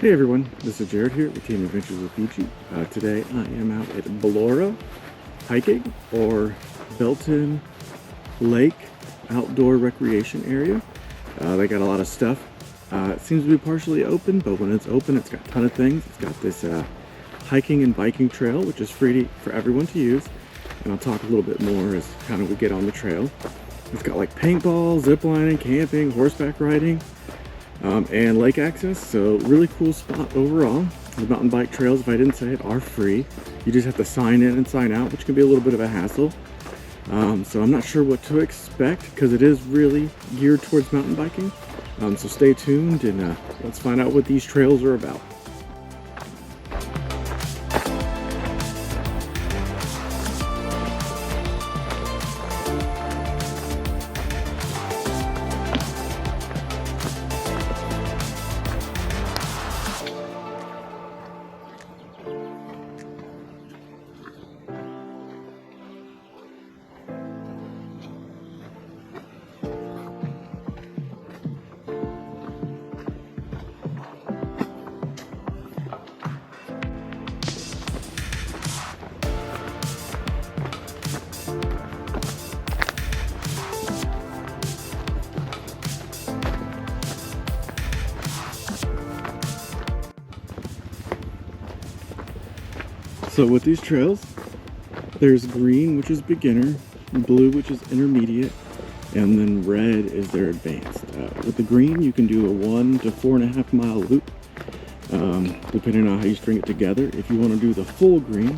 Hey everyone, this is Jared here with Team Adventures with Peachy. Today I am out at BLORA hiking, or Belton Lake Outdoor Recreation Area. They got a lot of stuff. It seems to be partially open, but when it's open it's got a ton of things. It's got this hiking and biking trail, which is free for everyone to use. And I'll talk a little bit more as kind of we get on the trail. It's got like paintball, zip lining, camping, horseback riding, and lake access, so really cool spot overall. The mountain bike trails, if I didn't say it, are free. You just have to sign in and sign out, which can be a little bit of a hassle. So I'm not sure what to expect because it is really geared towards mountain biking. So stay tuned and let's find out what these trails are about. So with these trails, there's green, which is beginner, blue, which is intermediate, and then red is their advanced. With the green, you can do a 1 to 4.5 mile loop, depending on how you string it together. If you want to do the full green,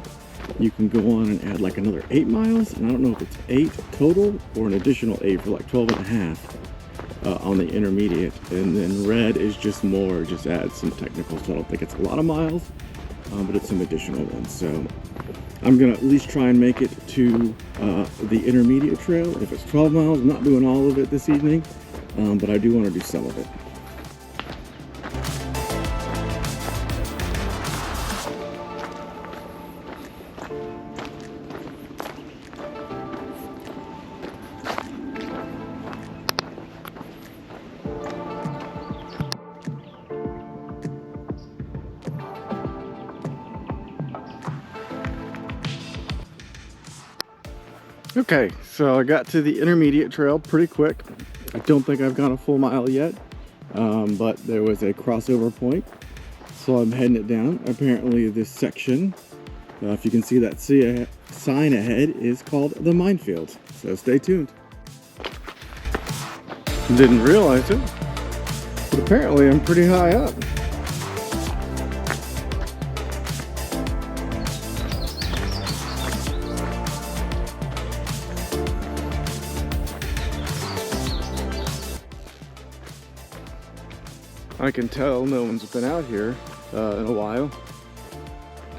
you can go on and add like another 8 miles, and I don't know if it's 8 total or an additional 8 for like 12.5 on the intermediate. And then red is just more, just adds some technicals. So I don't think it's a lot of miles. But it's some additional ones. So I'm gonna at least try and make it to the intermediate trail. If it's 12 miles, I'm not doing all of it this evening, but I do want to do some of it. Okay, so I got to the intermediate trail pretty quick. I don't think I've gone a full mile yet, but there was a crossover point, so I'm heading it down. Apparently this section, if you can see that sign ahead, is called the minefield, so stay tuned. Didn't realize it, but apparently I'm pretty high up. I can tell no one's been out here in a while,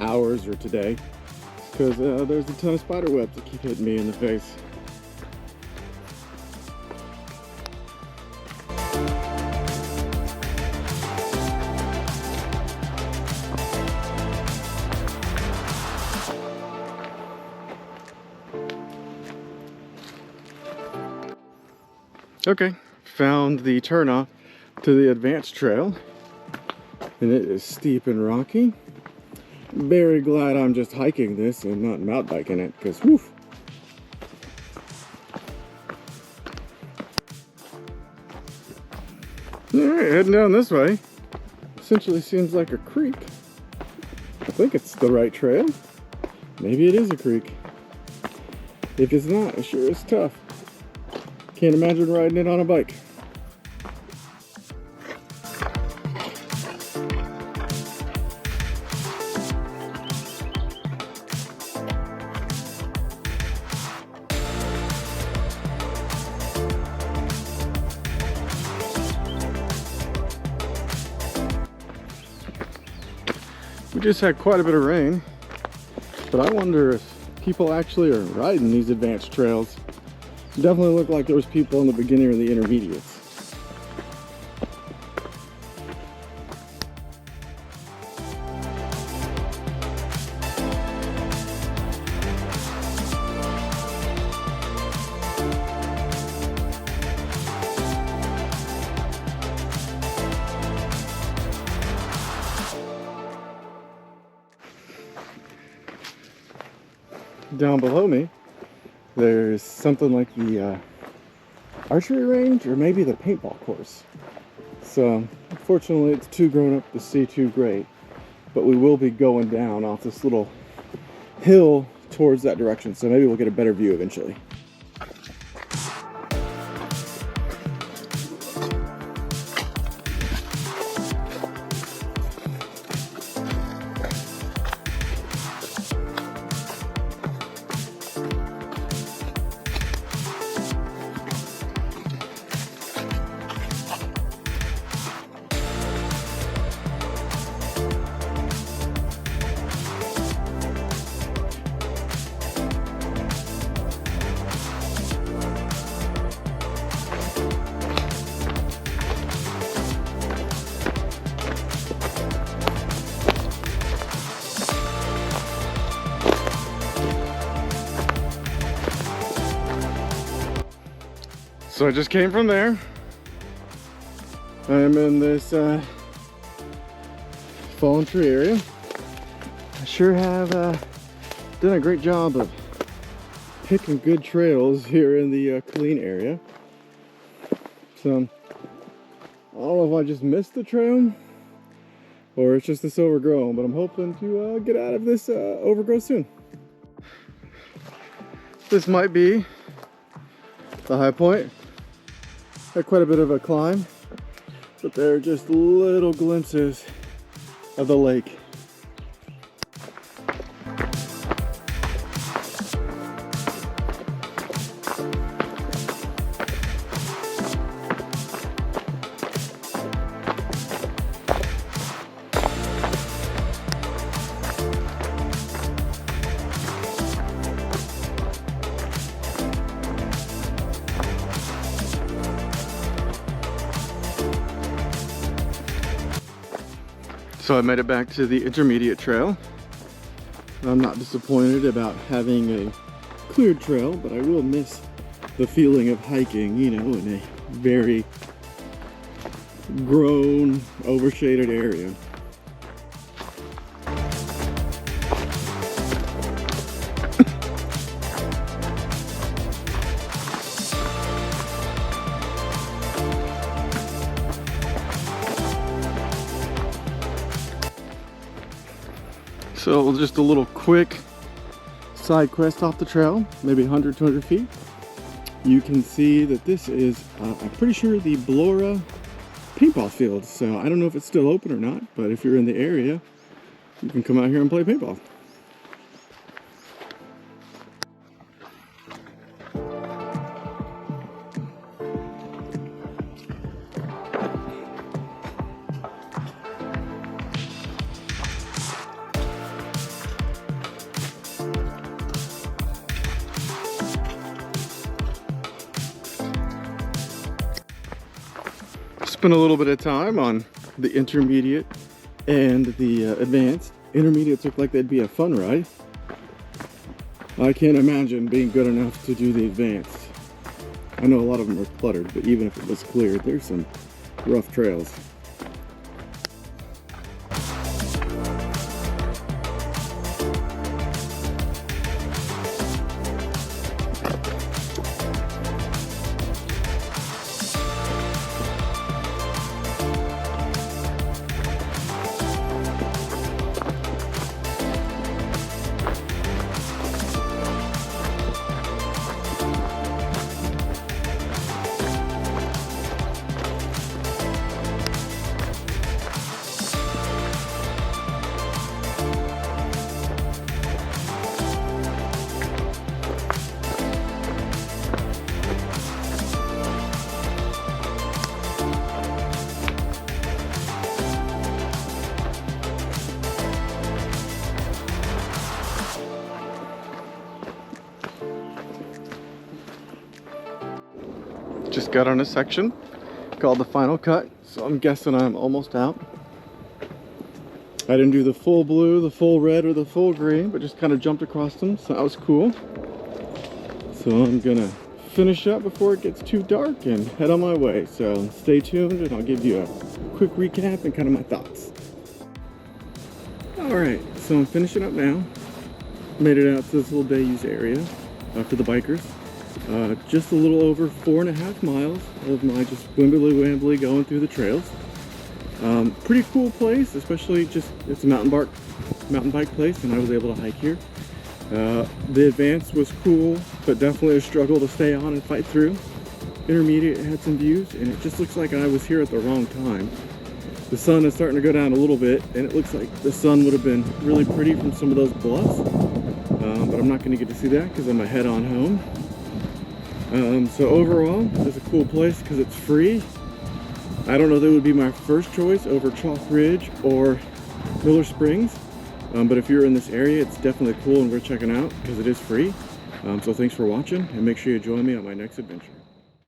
hours or today, because there's a ton of spider webs that keep hitting me in the face. Okay, found the turnoff to the advanced trail, and it is steep and rocky. Very glad I'm just hiking this and not mountain biking it, because woof. Alright, heading down this way. Essentially seems like a creek. I think it's the right trail. Maybe it is a creek. If it's not, it sure is tough. Can't imagine riding it on a bike. We just had quite a bit of rain, but I wonder if people actually are riding these advanced trails. It definitely looked like there was people in the beginning or the intermediates. down below me, there's something like the archery range or maybe the paintball course. So unfortunately it's too grown up to see too great, but we will be going down off this little hill towards that direction, so maybe we'll get a better view eventually. So I just came from there. I'm in this fallen tree area. I sure have done a great job of picking good trails here in the Killeen area. So I don't know if I just missed the trail or it's just this overgrown, but I'm hoping to get out of this overgrowth soon. This might be the high point. Had quite a bit of a climb, but there are just little glimpses of the lake. So I made it back to the intermediate trail. I'm not disappointed about having a cleared trail, but I will miss the feeling of hiking, you know, in a very grown, overshaded area. So just a little quick side quest off the trail, maybe 100, 200 feet. You can see that this is, I'm pretty sure, the BLORA paintball field. So I don't know if it's still open or not, but if you're in the area, you can come out here and play paintball. Spent a little bit of time on the intermediate and the advanced. Intermediates look like they'd be a fun ride. I can't imagine being good enough to do the advanced. I know a lot of them are cluttered, but even if it was cleared, there's some rough trails. Just got on a section called the final cut, so I'm guessing I'm almost out. I didn't do the full blue, the full red, or the full green, but just kind of jumped across them, so that was cool. So I'm gonna finish up before it gets too dark and head on my way. So stay tuned and I'll give you a quick recap and kind of my thoughts. All right, so I'm finishing up now. Made it out to this little day use area for the bikers. Just a little over 4.5 miles of my just wimbly going through the trails. Pretty cool place, especially just it's a mountain bike place, and I was able to hike here. The advance was cool, but definitely a struggle to stay on and fight through. Intermediate had some views, and it just looks like I was here at the wrong time. The sun is starting to go down a little bit, and it looks like the sun would have been really pretty from some of those bluffs, but I'm not going to get to see that because I'm head on home. So overall, it's a cool place because it's free. I don't know that it would be my first choice over Chalk Ridge or Miller Springs, but if you're in this area, it's definitely cool and worth checking out because it is free. So thanks for watching, and make sure you join me on my next adventure.